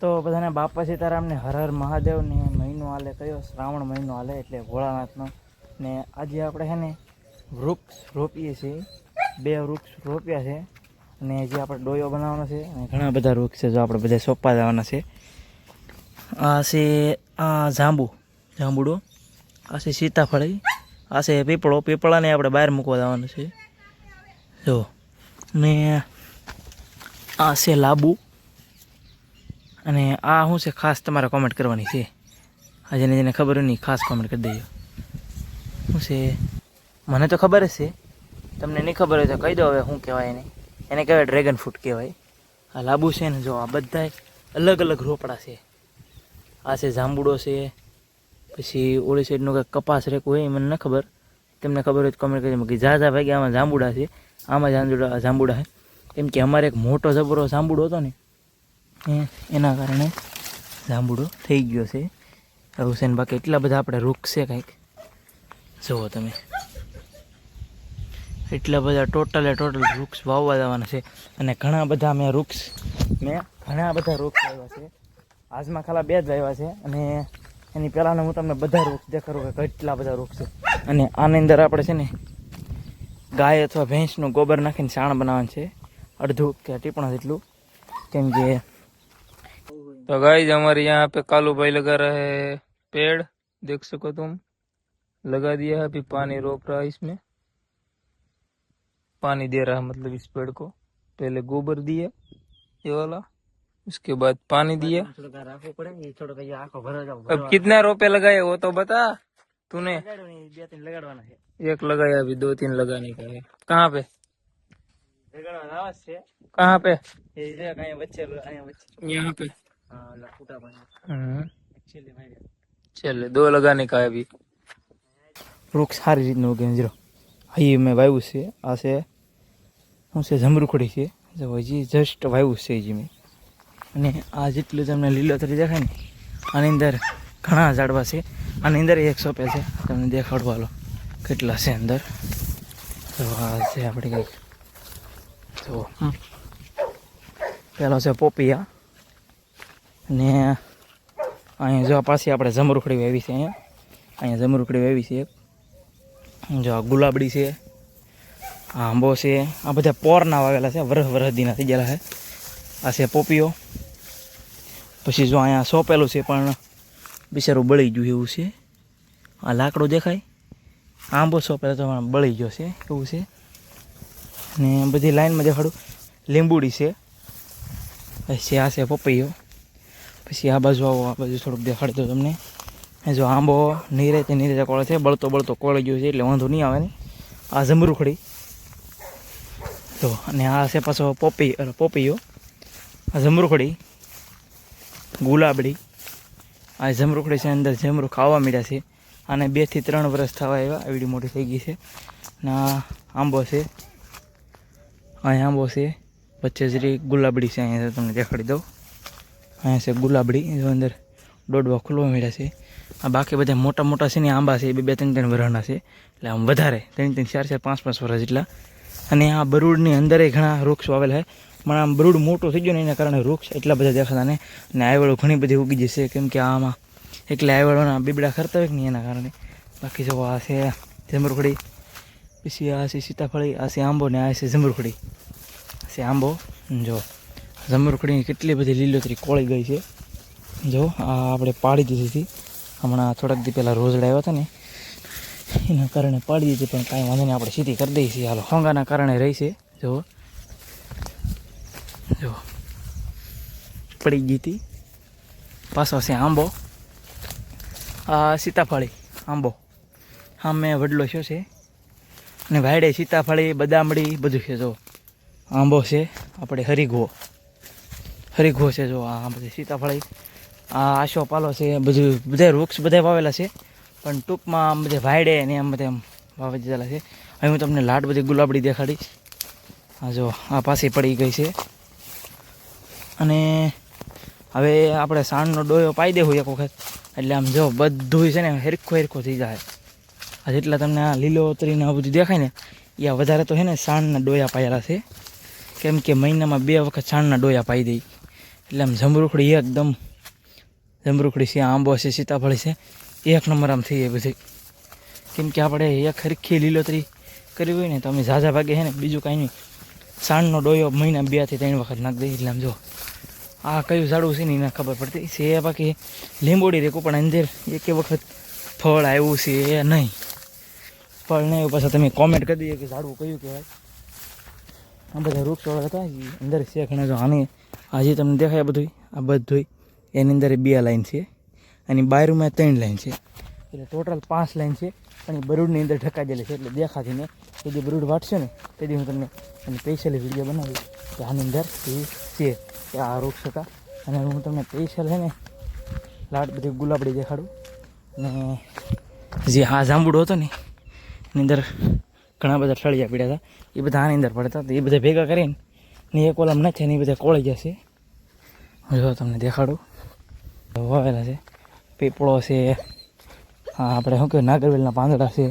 તો બધાને બાપા સીતારામને હર હર મહાદેવ ને મહિનો હાલે કયો શ્રાવણ મહિનો હાલે એટલે ભોળાનાથનો ને આજે આપણે છે ને વૃક્ષ રોપીએ છીએ 2 વૃક્ષ રોપ્યા છે અને જે આપણે ડોયો બનાવવાનો છે અને ઘણા બધા વૃક્ષ છે જો આપણે બધા સોંપવા જવાના છે આ છે આ જાંબુડો આ છે સીતાફળી આ છે પીપળાને આપણે બહાર મૂકવા જવાનું છે જો ને આ છે લાંબુ અને આ શું છે ખાસ તમારે કોમેન્ટ કરવાની છે આ જેને ખબર હોય નહીં ખાસ કોમેન્ટ કરી દેજો શું છે મને તો ખબર જ છે તમને નહીં ખબર હોય તો કહી દો હવે શું કહેવાય એને કહેવાય ડ્રેગન ફ્રૂટ કહેવાય આ લાંબુ છે ને જો આ બધા અલગ અલગ રોપડા છે આ છે જાંબુડો છે પછી ઓલી સાઈડનું કંઈક કપાસ રેકું હોય એ મને ન ખબર તમને ખબર હોય તો કોમેન્ટ કરજો કે જા ભાઈ આમાં જાંબુડા છે આમાં જાંબુડા છે કેમ કે અમારે એક મોટો જબરો જાંબુડો હતો ને એના કારણે જાંબુડો થઈ ગયો છે હુસેન બાકી એટલા બધા આપણે વૃક્ષ છે કંઈક જુઓ તમે એટલા બધા ટોટલ વૃક્ષ વાવવા જવાના છે અને ઘણા બધા વૃક્ષ આવ્યા છે આજમાં ખાલી 2 જ આવ્યા છે અને એની પહેલાંને હું તમને બધા વૃક્ષ દેખાડું કે કેટલા બધા વૃક્ષ છે અને આની અંદર આપણે છે ને ગાય અથવા ભેંસનું ગોબર નાખીને છાણ બનાવવાનું છે અડધું કે ટીપણા જેટલું કેમ કે तो गाइस हमारे यहाँ पे कालू भाई लगा रहा है पेड़, देख सको तुम, लगा दिया है। अभी पानी रोक रहा है, इसमें पानी दे रहा है, मतलब इस पेड़ को पहले गोबर दिया ये वाला, उसके बाद पानी दिया। अब कितना रोपे लगाए वो तो बता तूने? 2-3 लगाड़वाना है। 1 लगाया, अभी 2-3 लगाने का है। कहाँ पे? कहाँ पे? यहाँ पे। चले 2 लगाने का है अभी। વૃક્ષ સારી રીતનું ઉગે જો અહીં મેં વાવ્યું છે આ છે શું છે જમરૂખડી છે જો હજી જસ્ટ વાવ્યું છે હજી મેં અને આ જેટલું તમને લીલોતરી દેખાય ને આની અંદર ઘણા ઝાડવા છે આની અંદર એક સોંપે છે તમને દેખાડવા હાલો કેટલા છે અંદર તો આ છે આપણે કંઈક જો પેલો છે પોપિયા ને અહીંયા જો પાછી આપણે જમરૂખડી વાવી છે અહીંયા જમરૂખડી વાવી છે જો આ ગુલાબડી છે આ આંબો છે આ બધા પોરના વાવેલા છે વરહદીના થઈ ગયેલા છે આ છે પોપીઓ પછી જો અહીંયા સોંપેલું છે પણ બિચારું બળી ગયું એવું છે આ લાકડું દેખાય આંબો સોંપેલો તો બળી ગયો છે એવું છે ને બધી લાઈનમાં દેખાડું લીંબુડી છે પછી આ છે પપૈયો પછી આ બાજુ આવો આ બાજુ થોડુંક દેખાડી દો તમને જો આંબો નીરે કોળે છે બળતો કોળી ગયો છે એટલે વાંધો નહીં આવે ને આ જમરૂખડી તો અને આ છે પાછો પોપૈયો આ જમરૂખડી ગુલાબડી આ જમરૂખડી છે અંદર જમરૂ ખાવા મળ્યા છે આને 2 થી 3 વર્ષ થવા આવ્યા એવડી મોટી થઈ ગઈ છે ને આ આંબો છે અહીંયા આંબો છે વચ્ચે જરી ગુલાબડી છે અહીંયા તમને દેખાડી દઉં અહીંયા છે ગુલાબડી જો અંદર દોડવા ખુલવા મળ્યા છે આ બાકી બધા મોટા છે ને આંબા છે 2-3 વર્ષના છે એટલે આમ વધારે 3-4 5 વર્ષ જેટલા અને આ બરૂડની અંદર ઘણા વૃક્ષ વાવેલા છે પણ આમ બરૂડ મોટું થઈ ગયું ને એના કારણે વૃક્ષ એટલા બધા દેખાતા ને અને આયવળો ઘણી બધી ઉગી જશે કેમ કે આમાં એટલે આયવળોના બીબડા ખરતા હોય ને એના કારણે બાકી જો આ છે જમરૂખડી પછી આ છે સીતાફળી આ છે આંબો ને આ છે જમરૂખડી છે આંબો જો જમરૂખડીની કેટલી બધી લીલોતરી કોળી ગઈ છે જો આ આપણે પાડી દીધી હતી હમણાં થોડાક દી પહેલાં રોજડા આવ્યા હતા ને એના કારણે પાડી દીધી પણ કાંઈ વાંધો નહીં આપણે સીધી કરી દઈએ છીએ હાલો હોંગાના કારણે રહી છે જો પડી ગઈ હતી પાછો છે આંબો આ સીતાફળી આંબો હા મેં વડલો છો છે અને વાયડે સીતાફળી બદામડી બધું છે જો આંબો છે આપણે હરીઘો છે જો આ બધી સીતાફળી આ આશો પાલો છે બધા વૃક્ષ બધા વાવેલા છે પણ ટૂંકમાં આમ બધે વાયડે ને આમ બધા વાવી દીધેલા છે હવે હું તમને લાટ બધી ગુલાબડી દેખાડીશ આ જો આ પાછી પડી ગઈ છે અને હવે આપણે સાણનો ડોયો પાઈ દેવું એક વખત એટલે આમ જો બધું છે ને હેરખો થઈ જાય આ જેટલા તમને આ લીલોતરીને આ બધું દેખાય ને એ વધારે તો છે ને સાણના ડોયા પાયેલા છે કેમ કે મહિનામાં 2 વખત સાણના ડોયા પાઈ દઈ એટલે આમ જમરૂખડી એકદમ જમરૂખડી છે, આંબો છે, સીતાફળ છે, એક નંબર આમ થઈ જાય બધી. કેમ કે આપણે એક હરખી લીલોતરી કરવી હોય ને તો અમે ઝાઝા ભાગે છે ને બીજું કાંઈ નહીં, સાંજનો ડોયો મહિના 2 થી 3 વખત નાખી દઈએ. એટલે આમ જો આ કયું ઝાડવું છે ને એને ખબર પડતી છે. બાકી લીંબોડી રેકું પણ અંદર એક વખત ફળ આવ્યું છે નહીં, ફળ નહીં આવ્યું. પાછા તમે કોમેન્ટ કરી દઈએ કે ઝાડવું કયું કહેવાય. આ બધા વૃક્ષો હતા અંદર છે ઘણા. જો આની આજે તમને દેખાય બધું, આ બધું એની અંદર 2 લાઈન છે અને બાયરુમાં 3 લાઈન છે, એટલે ટોટલ 5 લાઈન છે. પણ એ બરૂડની અંદર ઢકાયેલી છે એટલે દેખાતી ને. એ જે બરૂડ વાટશે ને તેથી હું તમને સ્પેશિયલી વિડીયો બનાવી કે આની અંદર એ છે કે આ વૃક્ષ હતા. અને હું તમને સ્પેશિયલ છે ને લાટ બધી ગુલાબડી દેખાડું. અને જે આ જાંબુડો હતો ને એની અંદર ઘણા બધા ઠળિયા પીડ્યા હતા, એ બધા આની અંદર પડતા હતા. એ બધા ભેગા કરીને ને એક ઓલામ નથી ને એ બધા કોળી જશે. જો તમને દેખાડું, વાવેલા છે, પીપળો છે, હા આપણે શું કહેવાય નાગરવેલના પાંદડા છે,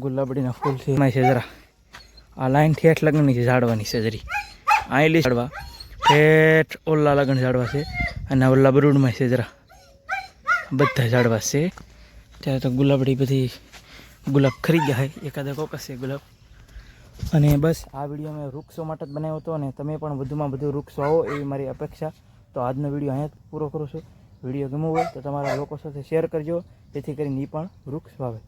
ગુલાબડીના ફૂલ છે. એમાં છે જરા આ લાઈન ઠેઠ લગ્નની છે ઝાડવાની છે જરી આયલી ઝાડવા ઠેઠ ઓલા લગ્ન ઝાડવા છે. અને ઓલા બરૂડમાં છે જરા બધા ઝાડવા છે. ત્યારે તો ગુલાબડી બધી ગુલાબ ખરી ગયા હોય, એકાદા કોકસ છે ગુલાબ. અને બસ આ વિડીયો મેં વૃક્ષો માટે જ બનાવ્યો હતો અને તમે પણ વધુમાં વધુ વૃક્ષો આવો એવી મારી અપેક્ષા. તો આજનો વિડીયો અહીંયા જ પૂરો કરું છું. વિડીયો ગમ્યો હોય તો તમારા લોકો સાથે શેર કરજો, જેથી કરીને એ પણ વૃક્ષ વાવે.